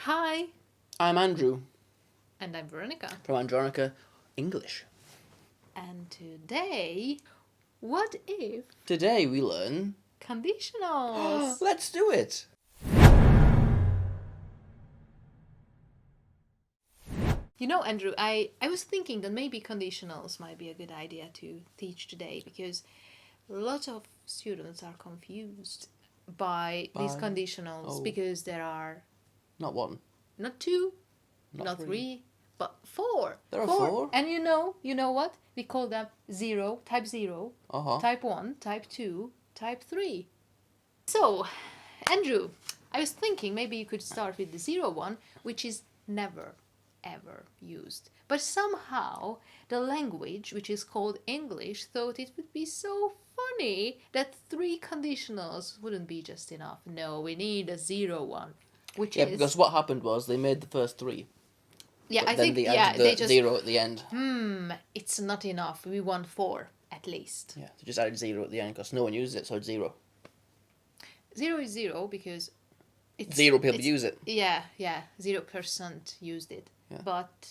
Hi, I'm Andrew and I'm Veronica. from Andronica English. And today, what if Today we learn... conditionals? Let's do it! You know, Andrew, I was thinking that maybe conditionals might be a good idea to teach today because lots of students are confused by these By- conditionals oh. because there are Not one. not two, Not not three. three, but four. There are four? And you know what? We call them type 0, Uh-huh. type 1, type 2, type 3. So, Andrew, I was thinking maybe you could start with the 0 one, which is never, ever used. But somehow the language, which is called English, thought it would be so funny that 3 conditionals wouldn't be just enough. No, we need a 0 one, which Yeah, is... because what happened was they made the first three. Yeah, But I then think, they yeah, added the they just... 0 at the end. It's not enough. We want 4, at least. Yeah, they just added 0 at the end because no one uses it, so it's 0. 0 is 0 because... It's, 0 people it's- use it. Yeah, 0% used it. Yeah. But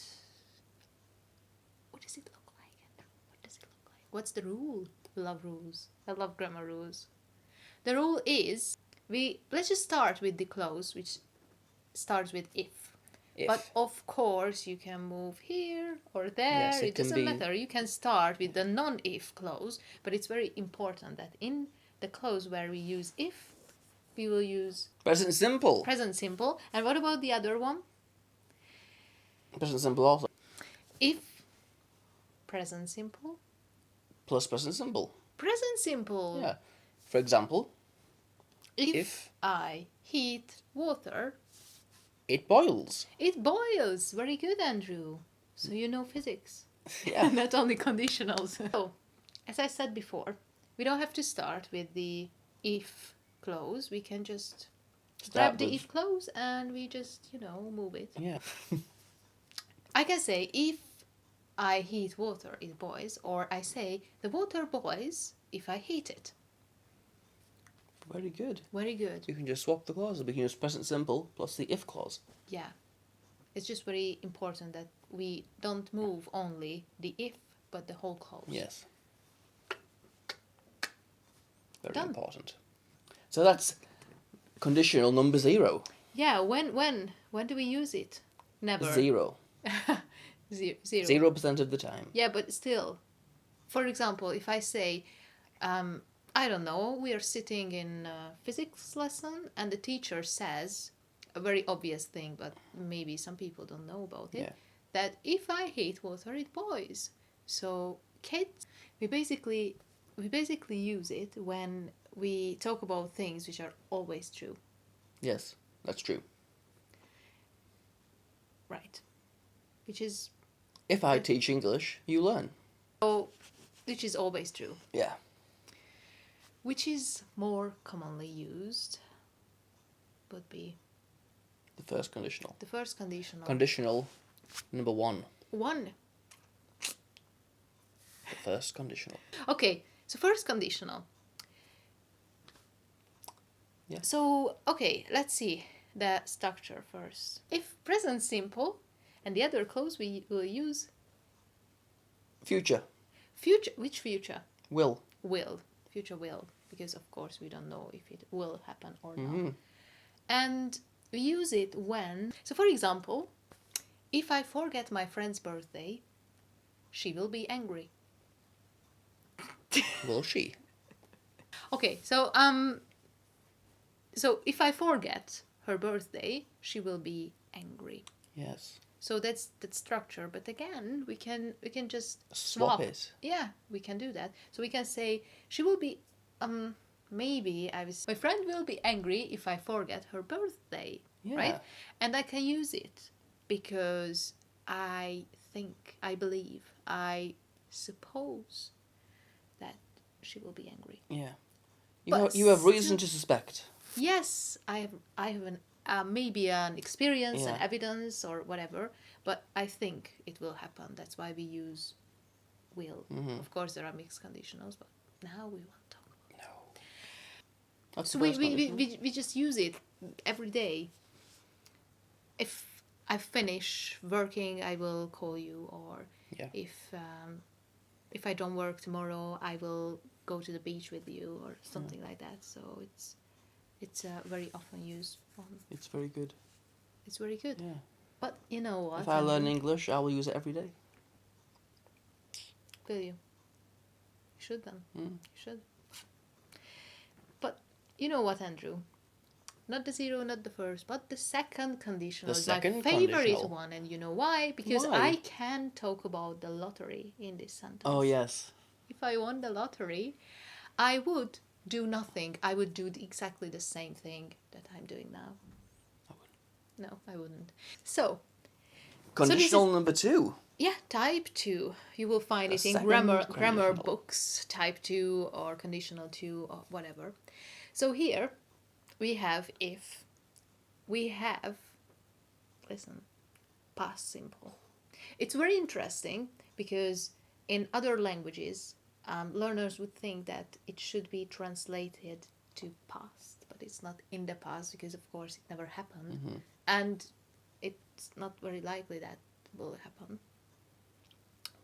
what does it look like, Andrew? What does it look like? What's the rule? I love rules. I love grammar rules. The rule is let's just start with the clause, which starts with if. If. But of course you can move here or there. Yes, it can doesn't be- matter. You can start with the non-if clause, but it's very important that in the clause where we use if, we will use Present simple. present simple. And what about the other one? Present simple also. If present simple. Plus present simple. Present simple. Yeah. For example, If I heat water, it boils. it boils. Very good, Andrew. So you know physics. Yeah. Not only conditionals. So, as I said before, we don't have to start with the if clause. We can just grab the with- if clause and we just, move it. Yeah. I can say, if I heat water, it boils. Or I say, the water boils if I heat it. Very good. Very good. You can just swap the clauses. We can use present simple plus the if clause. Yeah. It's just very important that we don't move only the if, but the whole clause. Yes. Very Done. important. So that's conditional number 0. Yeah, when do we use it? Never. 0. Zero. 0% of the time. Yeah, but still. For example, if I say, I don't know, we are sitting in a physics lesson and the teacher says a very obvious thing, but maybe some people don't know about it, Yeah. that if I heat water, it boils. So kids, we basically use it when we talk about things which are always true. Yes, that's true. Right. Which is If I teach English, you learn. which is always true. Yeah. Which is more commonly used would be The first conditional. the first conditional. Conditional number 1. 1. The first conditional. Okay, so first conditional. Yeah. So, okay, let's see the structure first. If present simple and the other clause we will use Future. future. Which future? Will. Will. Future will. Because of course we don't know if it will happen or Mhm. not. And we use it when... So for example, if I forget my friend's birthday, she will be angry. Will she? Okay, so if I forget her birthday, she will be angry. Yes. So that's the structure. But again, we can just Swap it. Yeah, we can do that. So we can say she will be my friend will be angry if I forget her birthday, Yeah. right? And I can use it because I believe, I suppose that she will be angry. Yeah. But You have reason still- to suspect. Yes, I have maybe an experience, an Yeah. evidence, or whatever, but I think it will happen. That's why we use will. Mhm. Of course, there are mixed conditionals, but now we want to talk about. No. That's So the first conditional. we just use it every day. if I finish working, I will call you, or Yeah. if I don't work tomorrow, I will go to the beach with you, or something like that. So it's very often used one. It's very good. It's very good. Yeah. But you know what? If I learn Andrew? English, I will use it every day. Will you? You should then. Mm. You should. But you know what, Andrew? Not the zero, not the first, but the second conditional The is my second favorite conditional. one, and you know why? Because Why? I can talk about the lottery in this sentence. Oh, yes. If I won the lottery, I would do nothing. I would do exactly the same thing that I'm doing now. I wouldn't. No, I wouldn't. So, Conditional number 2. yeah, type 2. You will find The it in second grammar conditional. books, type 2 or conditional 2 or whatever. So here we have if. We have, listen, past simple. It's very interesting because in other languages, learners would think that it should be translated to past, but it's not in the past because, of course, it never happened. Mm-hmm. And it's not very likely that will happen,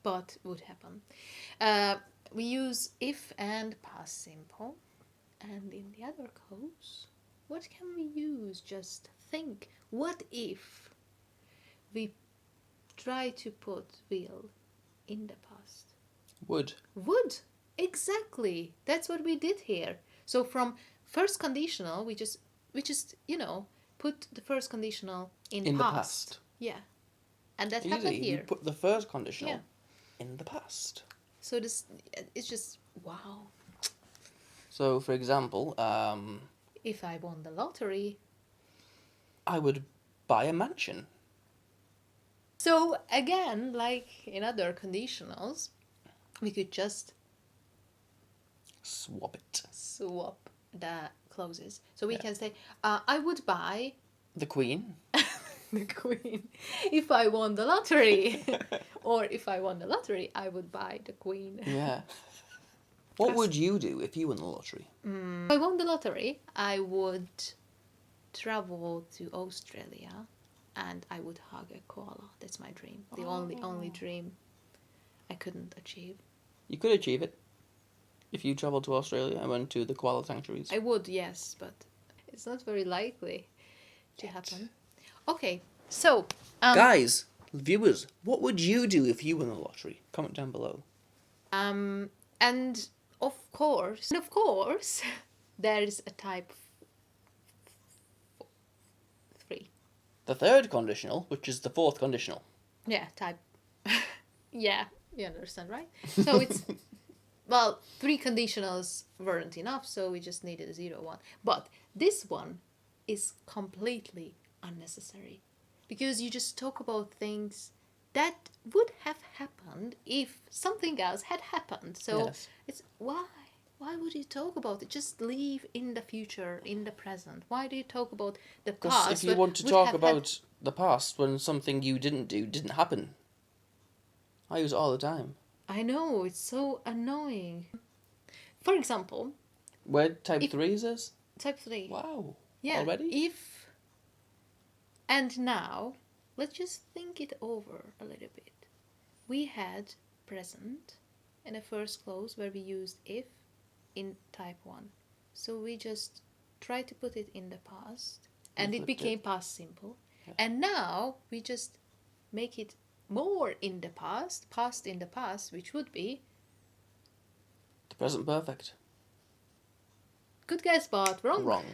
but would happen. We use if and past simple. And in the other case, what can we use? Just think. What if we try to put will in the past? Would. Would. Exactly. That's what we did here. So from first conditional, we just put the first conditional in In the past. past. Yeah. And that Easy. happened You here. put the first conditional Yeah. in the past. So this, it's just wow. So, for example, If I won the lottery. I would buy a mansion. So again, like in other conditionals, we could just Swap it. swap the clauses. So we Yeah. can say, I would buy The Queen. the Queen if I won the lottery. Or if I won the lottery, I would buy the Queen. Yeah. What would you do if you won the lottery? If I won the lottery, I would travel to Australia and I would hug a koala. That's my dream. The only dream I couldn't achieve. You could achieve it if you travelled to Australia and went to the koala sanctuaries. I would, yes, but it's not very likely to happen. Okay, so Guys, viewers, what would you do if you won the lottery? Comment down below. and of course, there is a type 3. The third conditional, which is the fourth conditional. Yeah, type. Yeah, you understand, right? So it's, well, 3 conditionals weren't enough, so we just needed a 0 one. But this one is completely unnecessary because you just talk about things that would have happened if something else had happened. So Yes. it's why would you talk about it? Just leave in the future, in the present. Why do you talk about the Because past? if you that want to would talk have about the past when something you didn't do didn't happen, I use it all the time. I know, it's so annoying. For example, Where type 3 is this? type 3. Wow. Yeah. Already? If and now, let's just think it over a little bit. We had present in the first clause where we used if in type 1. So we just try to put it in the past and it flipped became it. past simple. Yeah. And now we just make it more in the past in the past, which would be The present perfect. good guess, but wrong. Wrong.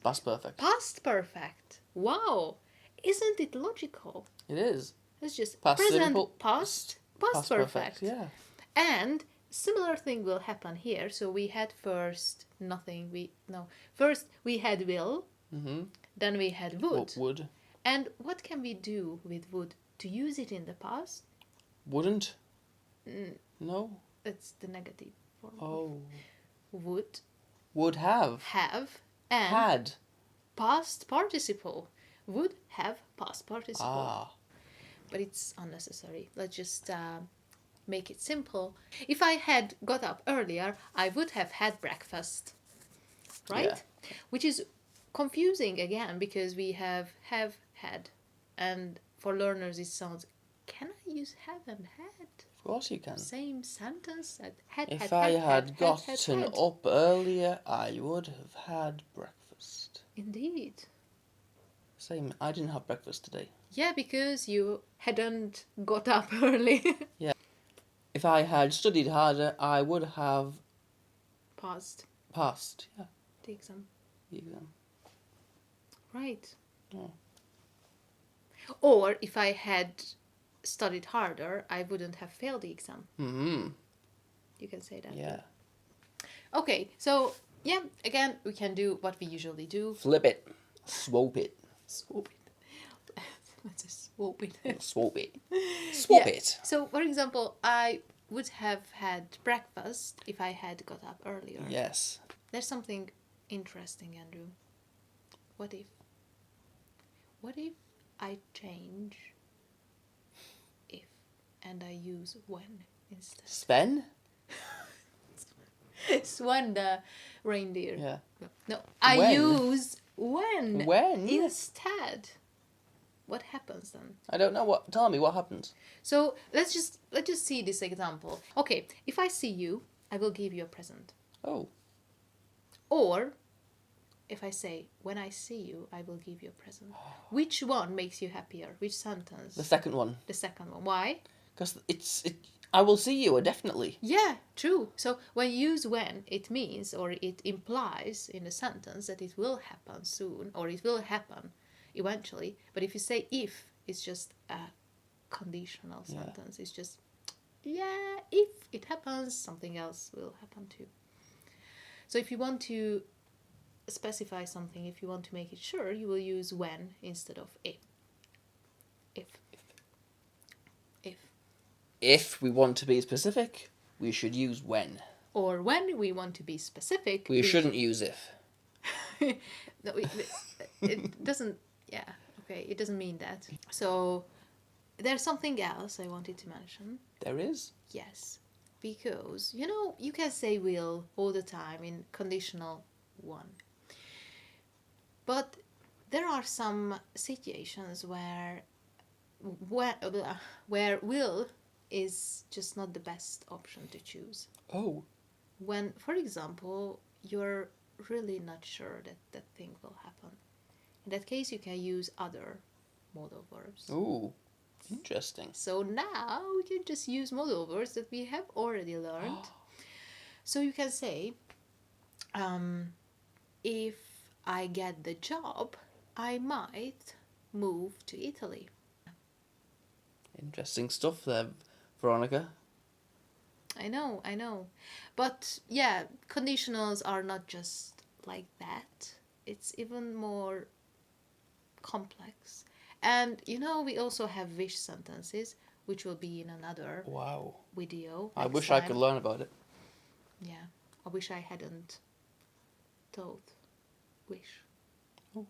Past perfect. Past perfect. Wow. Isn't it logical? It is. It's just Past present, simple, past perfect. Yeah. And similar thing will happen here. So we had first first we had will, Mm-hmm. then we had would. Would. And what can we do with would to use it in the past? Wouldn't. No. It's the negative form. Oh. Would Would have. And Had. past participle. Would have past participle. Ah. But it's unnecessary. Let's just make it simple. If I had got up earlier, I would have had breakfast. Right? Yeah. Which is confusing again because we have had and for learners it sounds, can I use have and had? Of course you can. Same sentence? Had, If had, I had, had had, gotten had. up earlier, I would have had breakfast. Indeed. Same, I didn't have breakfast today. Yeah, because you hadn't got up early. Yeah. If I had studied harder, I would have Passed passed. Yeah. the exam. The exam. Right. Oh. Or if I had studied harder, I wouldn't have failed the exam. Mm-hmm. You can say that. Yeah. Okay, so yeah, again, we can do what we usually do. Flip it. Swope it. Swoop it. Let's just swoop it. Swope it. Swap Yeah. it. So, for example, I would have had breakfast if I had got up earlier. Yes. There's something interesting, Andrew. What if I change if and I use when instead? Sven? Sven the reindeer. Yeah. No, I When? use when When? instead. What happens then? I don't know what. Tell me what happens. So let's just see this example. Okay, if I see you, I will give you a present. Oh. Or if I say when I see you, I will give you a present. Which one makes you happier? Which sentence? The second one. The second one. Why? Because I will see you, definitely. Yeah, true. So when you use when, it means or it implies in a sentence that it will happen soon or it will happen eventually. But if you say if, it's just a conditional sentence. It's just, yeah, if it happens, something else will happen too. So if you want to specify something, if you want to make it sure, you will use when instead of if. If we want to be specific, we should use when. Or when we want to be specific, We shouldn't use if. No, it doesn't. Yeah, okay, it doesn't mean that. So there's something else I wanted to mention. There is? Yes, because you can say will all the time in conditional one, but there are some situations where will is just not the best option to choose. Oh. When, for example, you're really not sure that that thing will happen. In that case, you can use other modal verbs. Ooh, interesting. So now we can just use modal verbs that we have already learned. So you can say, if I get the job, I might move to Italy. Interesting stuff there, Veronica. I know. But yeah, conditionals are not just like that. It's even more complex. And we also have wish sentences, which will be in another video. I wish I could learn about it. Yeah, I wish I hadn't told wish. Oh.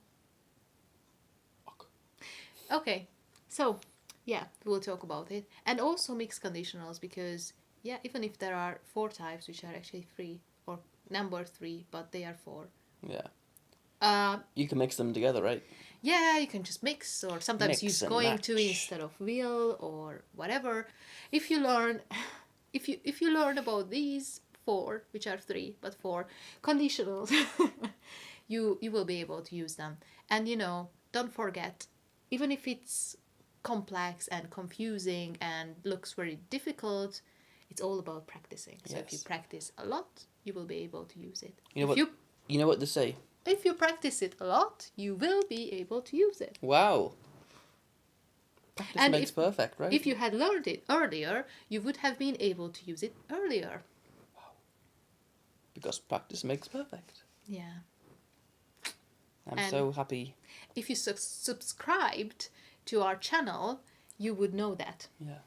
Okay, so yeah, we'll talk about it. And also mixed conditionals, because yeah, even if there are 4 types, which are actually 3 or number 3, but they are 4. Yeah. You can mix them together, right? Yeah, you can just mix, or sometimes use going to match instead of will, or whatever. If you learn about these 4, which are 3 but 4 conditionals, you will be able to use them. And don't forget, even if it's complex and confusing and looks very difficult, it's all about practicing. So if you practice a lot, you will be able to use it. You know what they say? If you practice it a lot, you will be able to use it. Wow. Practice makes perfect, right? If you had learned it earlier, you would have been able to use it earlier. Wow. Because practice makes perfect. Yeah. I'm so happy. If you subscribed to our channel, you would know that. Yeah.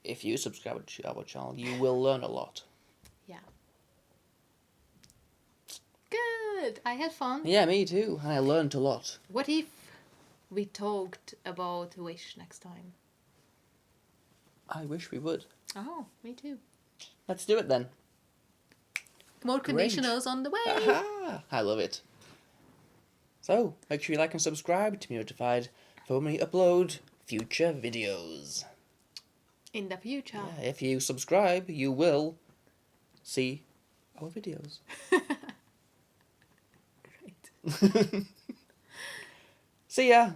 If you subscribe to our channel, you will learn a lot. Yeah. Good. I had fun. Yeah, me too. I learned a lot. What if we talked about wish next time? I wish we would. Oh, me too. Let's do it then. More conditionals on the way. Aha! I love it. So, make sure you like and subscribe to be notified for when we upload future videos. In the future. Yeah, if you subscribe, you will see our videos. Great. See ya!